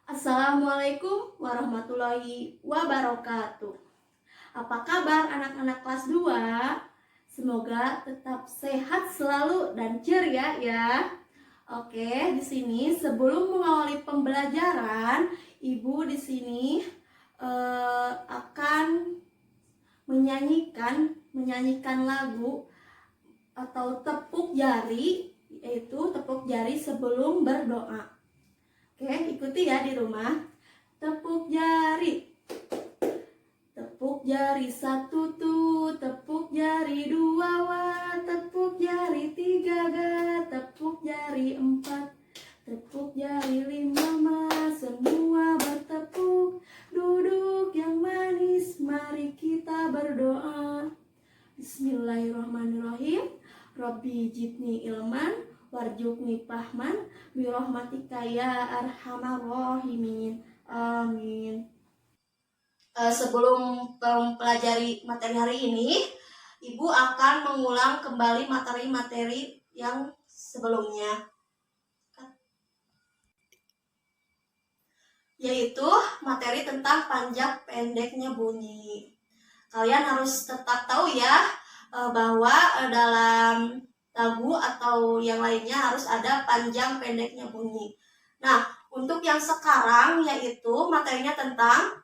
Assalamualaikum warahmatullahi wabarakatuh. Apa kabar anak-anak kelas 2? Semoga tetap sehat selalu dan ceria ya. Oke, di sini sebelum mengawali pembelajaran, Ibu di sini akan menyanyikan lagu atau tepuk jari, yaitu tepuk jari sebelum berdoa. Oke, ikuti ya di rumah. Tepuk jari. Tepuk jari satu tuh, tepuk jari dua wah, tepuk jari tiga ga, tepuk jari empat, tepuk jari lima ma, semua bertepuk. Duduk yang manis, mari kita berdoa. Bismillahirrahmanirrahim. Rabbi jidni ilman warjukni fahman birahmatika ya arhamar rahimin. Amin. Sebelum mempelajari materi hari ini, Ibu akan mengulang kembali materi-materi yang sebelumnya, yaitu materi tentang panjang pendeknya bunyi. Kalian harus tetap tahu ya bahwa dalam lagu atau yang lainnya harus ada panjang pendeknya bunyi. Nah, untuk yang sekarang yaitu materinya tentang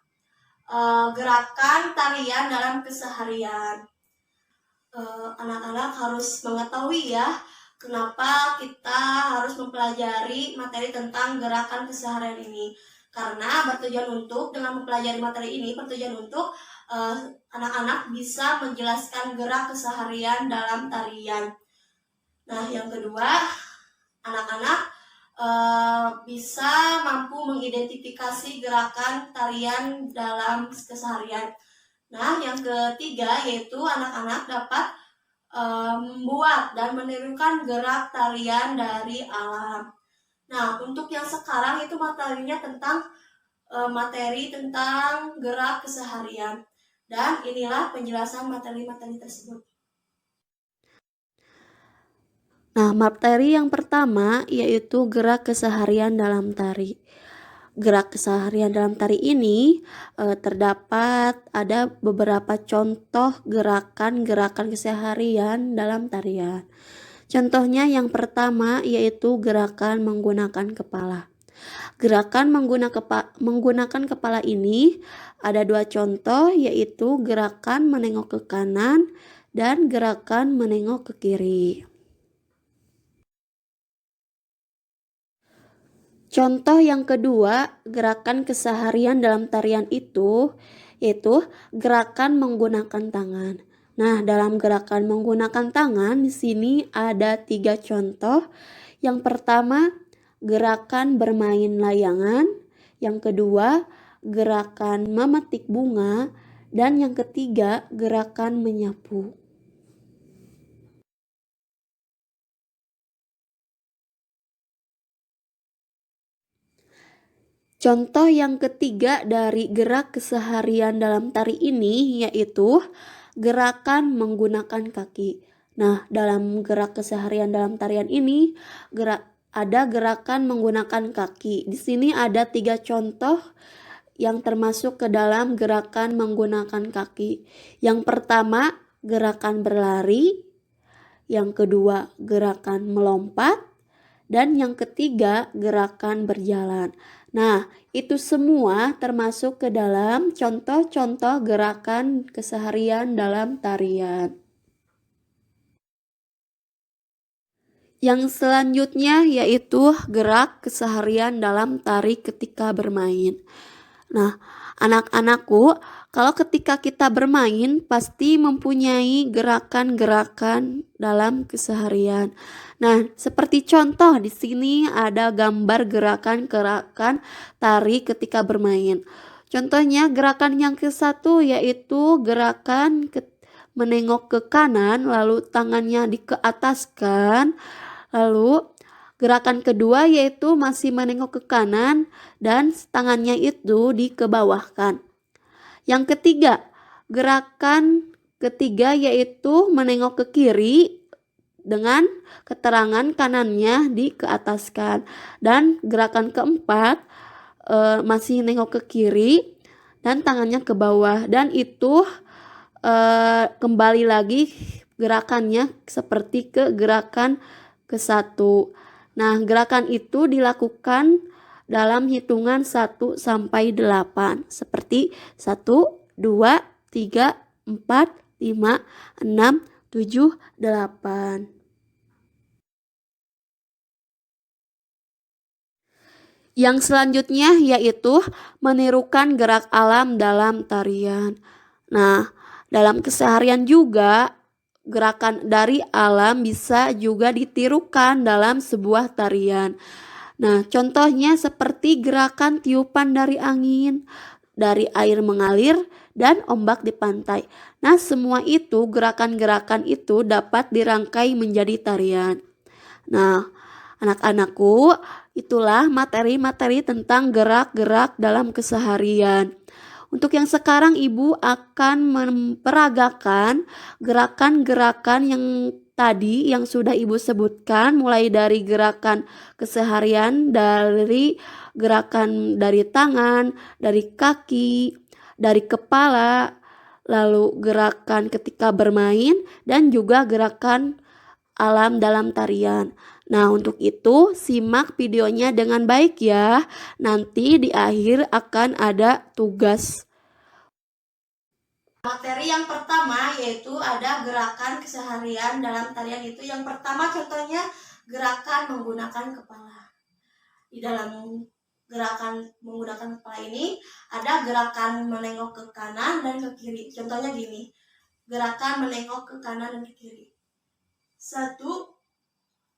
gerakan tarian dalam keseharian. Anak-anak harus mengetahui ya kenapa kita harus mempelajari materi tentang gerakan keseharian ini. Karena dengan mempelajari materi ini bertujuan untuk anak-anak bisa menjelaskan gerak keseharian dalam tarian. Nah, yang kedua, anak-anak bisa mampu mengidentifikasi gerakan tarian dalam keseharian. Nah, yang ketiga yaitu anak-anak dapat membuat dan menirukan gerak tarian dari alam. Nah, untuk yang sekarang itu materinya tentang materi tentang gerak keseharian. Dan inilah penjelasan materi-materi tersebut. Nah, materi yang pertama yaitu gerak keseharian dalam tari. Gerak keseharian dalam tari ini terdapat ada beberapa contoh gerakan-gerakan keseharian dalam tarian. Contohnya yang pertama yaitu gerakan menggunakan kepala. Gerakan menggunakan kepala ini ada dua contoh, yaitu gerakan menengok ke kanan dan gerakan menengok ke kiri. Contoh yang kedua, gerakan keseharian dalam tarian itu yaitu gerakan menggunakan tangan. Nah, dalam gerakan menggunakan tangan di sini ada 3 contoh. Yang pertama, gerakan bermain layangan. Yang kedua, gerakan memetik bunga. Dan yang ketiga, gerakan menyapu. Contoh yang ketiga dari gerak keseharian dalam tari ini yaitu gerakan menggunakan kaki. Nah, dalam gerak keseharian dalam tarian ini ada gerakan menggunakan kaki. Di sini ada 3 contoh yang termasuk ke dalam gerakan menggunakan kaki. Yang pertama, gerakan berlari. Yang kedua, gerakan melompat. Dan yang ketiga, gerakan berjalan. Nah, itu semua termasuk ke dalam contoh-contoh gerakan keseharian dalam tarian. Yang selanjutnya yaitu gerak keseharian dalam tari ketika bermain. Nah, anak-anakku, kalau ketika kita bermain pasti mempunyai gerakan-gerakan dalam keseharian. Nah, seperti contoh di sini ada gambar gerakan-gerakan tari ketika bermain. Contohnya gerakan yang ke-1 yaitu gerakan menengok ke kanan, lalu tangannya dikeataskan, lalu gerakan kedua yaitu masih menengok ke kanan dan tangannya itu dikebawahkan. Yang ketiga, gerakan ketiga yaitu menengok ke kiri dengan keterangan kanannya dikeataskan. Dan gerakan keempat masih nengok ke kiri dan tangannya ke bawah, dan itu kembali lagi gerakannya seperti ke gerakan ke-1. Nah, gerakan itu dilakukan dalam hitungan 1 sampai 8 seperti 1, 2, 3, 4, 5, 6, 7, 8. Yang selanjutnya yaitu menirukan gerak alam dalam tarian. Nah, dalam keseharian juga gerakan dari alam bisa juga ditirukan dalam sebuah tarian. Nah, contohnya seperti gerakan tiupan dari angin, dari air mengalir, dan ombak di pantai. Nah, semua itu gerakan-gerakan itu dapat dirangkai menjadi tarian. Nah, anak-anakku, itulah materi-materi tentang gerak-gerak dalam keseharian. Untuk yang sekarang Ibu akan memperagakan gerakan-gerakan yang tadi yang sudah Ibu sebutkan, mulai dari gerakan keseharian, dari gerakan dari tangan, dari kaki, dari kepala, lalu gerakan ketika bermain, dan juga gerakan alam dalam tarian. Nah, untuk itu simak videonya dengan baik ya. Nanti di akhir akan ada tugas. Materi yang pertama yaitu ada gerakan keseharian dalam tarian itu. Yang pertama contohnya gerakan menggunakan kepala. Di dalam gerakan menggunakan kepala ini ada gerakan menengok ke kanan dan ke kiri. Contohnya gini, gerakan menengok ke kanan dan ke kiri. 1,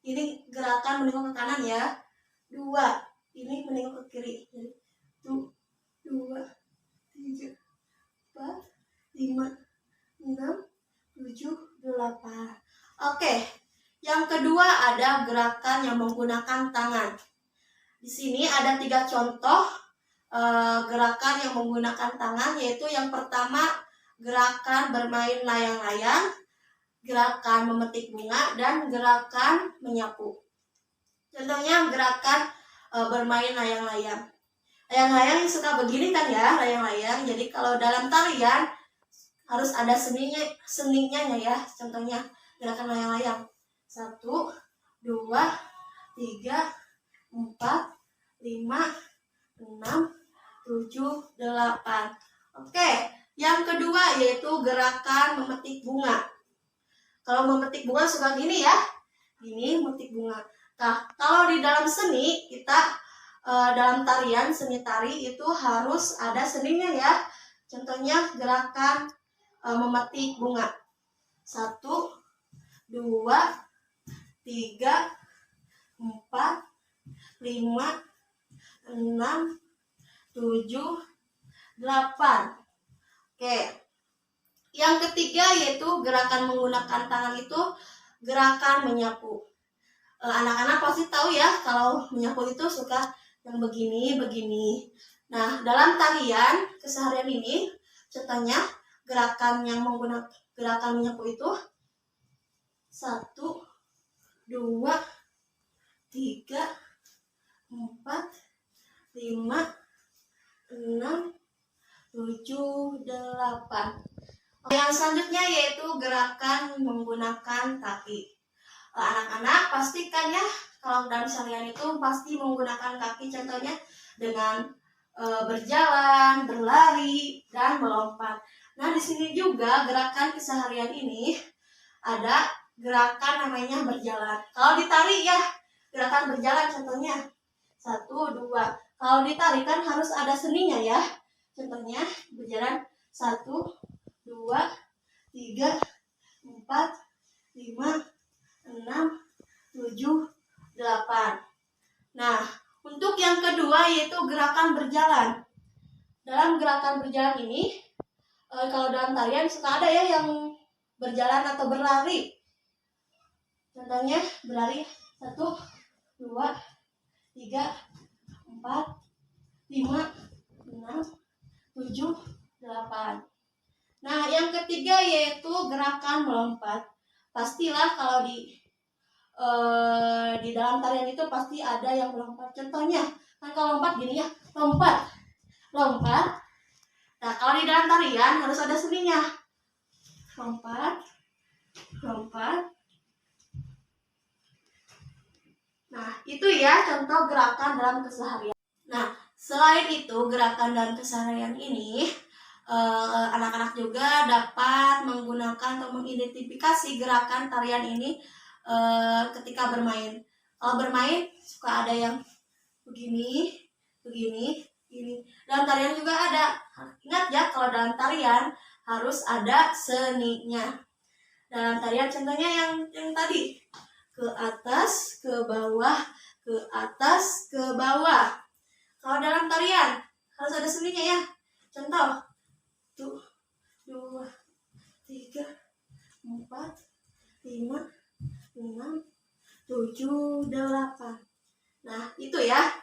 ini gerakan menengok ke kanan ya. 2, ini menengok ke kiri. Jadi 1, 2, 3, 4, 5, 6, 7, 8. Oke, yang kedua ada gerakan yang menggunakan tangan. Di sini ada 3 contoh gerakan yang menggunakan tangan, yaitu yang pertama gerakan bermain layang-layang, gerakan memetik bunga, dan gerakan menyapu. Contohnya gerakan bermain layang-layang. Layang-layang suka begini kan ya, layang-layang. Jadi kalau dalam tarian harus ada seninya ya. Contohnya gerakan layang-layang. 1, 2, 3, 4, 5, 6, 7, 8. Oke, yang kedua yaitu gerakan memetik bunga. Kalau memetik bunga suka gini ya. Gini memetik bunga. Nah, kalau di dalam seni kita dalam tarian, seni tari itu harus ada seninya ya. Contohnya gerakan memetik bunga. 1, 2, 3, 4, 5, 6, 7, 8. Oke. Yang ketiga yaitu gerakan menggunakan tangan itu gerakan menyapu. Anak-anak pasti tahu ya kalau menyapu itu suka yang begini. Nah, dalam tarian keseharian ini contohnya gerakan yang menggunakan gerakan menyapu itu 1, 2, 3, 4, 5, 6, 7, 8. Yang selanjutnya yaitu gerakan menggunakan kaki. Anak-anak pastikan ya kalau dalam keseharian itu pasti menggunakan kaki, contohnya dengan berjalan, berlari, dan melompat. Nah, di sini juga gerakan keseharian ini ada gerakan namanya berjalan. Kalau ditari ya gerakan berjalan, contohnya 1, 2. Kalau ditari kan harus ada seninya ya. Contohnya berjalan 1, 2, 3, 4, 5, 6, 7, 8. Nah, untuk yang kedua yaitu gerakan berjalan. Dalam gerakan berjalan ini, kalau dalam tarian suka ada ya yang berjalan atau berlari. Contohnya berlari 1, 2, 3, 4, 5, 6, 7, 8. Nah, yang ketiga yaitu gerakan melompat. Pastilah kalau di dalam tarian itu pasti ada yang melompat. Contohnya, kan kalau lompat gini ya, lompat, lompat. Nah, kalau di dalam tarian harus ada seninya. Lompat, lompat. Nah, itu ya contoh gerakan dalam keseharian. Nah, selain itu gerakan dalam keseharian ini, anak-anak juga dapat menggunakan atau mengidentifikasi gerakan tarian ini ketika bermain. Kalau bermain suka ada yang begini, begini, ini. Dalam tarian juga ada. Ingat ya, kalau dalam tarian harus ada seninya. Dalam tarian contohnya yang tadi, ke atas, ke bawah, ke atas, ke bawah. Kalau dalam tarian harus ada seninya ya. Contoh, 2, 3, 4, 5, 6, 7, 8. Nah, itu ya.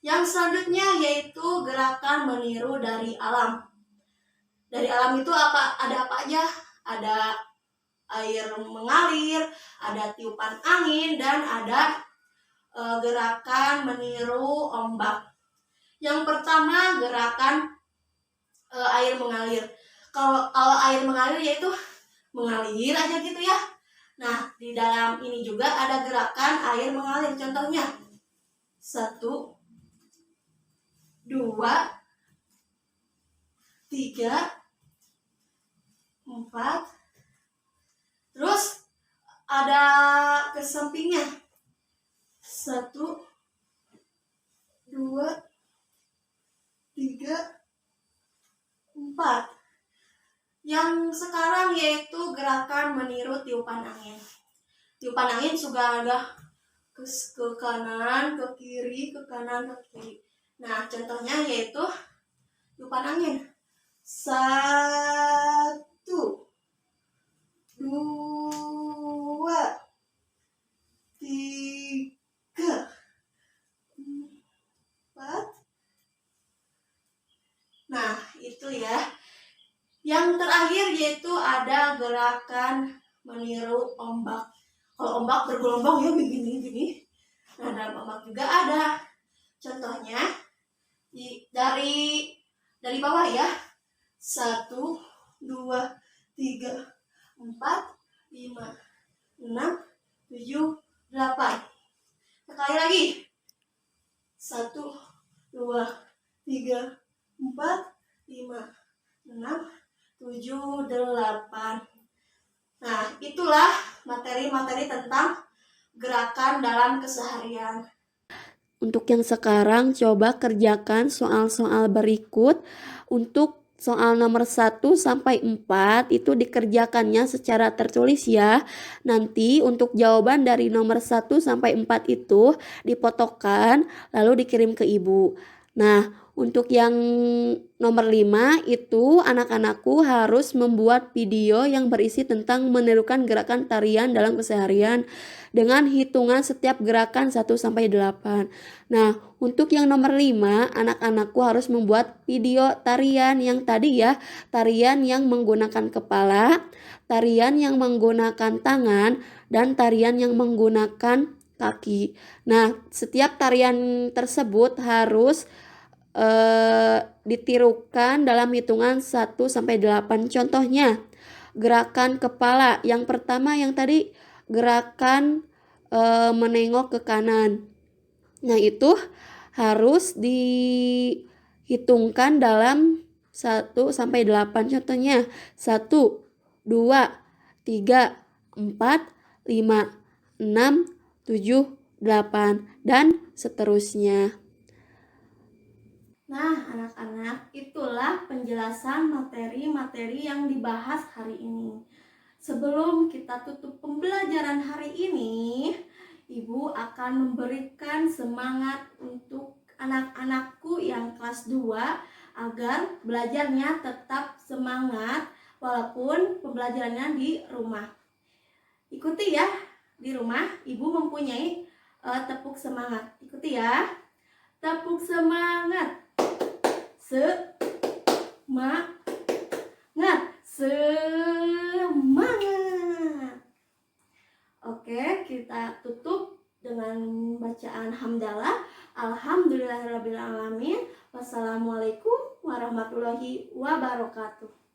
Yang selanjutnya yaitu gerakan meniru dari alam. Dari alam itu ada apa aja? Ada air mengalir, ada tiupan angin, dan ada gerakan meniru ombak. Yang pertama gerakan air mengalir. Kalau air mengalir yaitu mengalir aja gitu ya. Nah, di dalam ini juga ada gerakan air mengalir. Contohnya 1, 2, 3, 4. Terus ada ke sampingnya. 1, 2, 3, 4. Yang sekarang yaitu gerakan meniru tiupan angin. Tiupan angin juga ada ke kanan, ke kiri, ke kanan, ke kiri. Nah, contohnya yaitu tiupan angin. 1, 2, 3, 4. Nah, itu ya. Yang terakhir yaitu ada gerakan meniru ombak. Kalau ombak bergelombang ya begini-gini. Nah, dalam ombak juga ada. Contohnya dari bawah ya. 1, 2, 3, 4, 5, 6, 7, 8. Sekali lagi. 1, 2, 3, 4, 5, 6, 7, 8. Nah, itulah materi-materi tentang gerakan dalam keseharian. Untuk yang sekarang coba kerjakan soal-soal berikut. Untuk soal nomor 1 sampai 4 itu dikerjakannya secara tertulis ya. Nanti untuk jawaban dari nomor 1 sampai 4 itu dipotokkan lalu dikirim ke ibu. Nah, untuk yang nomor 5 itu anak-anakku harus membuat video yang berisi tentang menirukan gerakan tarian dalam keseharian dengan hitungan setiap gerakan 1 sampai 8. Nah, untuk yang nomor 5, anak-anakku harus membuat video tarian yang tadi ya, tarian yang menggunakan kepala, tarian yang menggunakan tangan, dan tarian yang menggunakan kaki. Nah, setiap tarian tersebut harus ditirukan dalam hitungan 1 sampai 8. Contohnya, gerakan kepala. Yang pertama yang tadi gerakan menengok ke kanan. Nah, itu harus dihitungkan dalam 1 sampai 8. Contohnya 1, 2, 3, 4, 5, 6, 7, 8 dan seterusnya. Nah, anak-anak, itulah penjelasan materi-materi yang dibahas hari ini. Sebelum kita tutup pembelajaran hari ini, Ibu akan memberikan semangat untuk anak-anakku yang kelas 2 agar belajarnya tetap semangat walaupun pembelajarannya di rumah. Ikuti ya, di rumah Ibu mempunyai tepuk semangat. Ikuti ya. Tepuk semangat. Semangat. Semangat. Oke, kita tutup dengan bacaan hamdalah. Alhamdulillahirabbil alamin. Wassalamualaikum warahmatullahi wabarakatuh.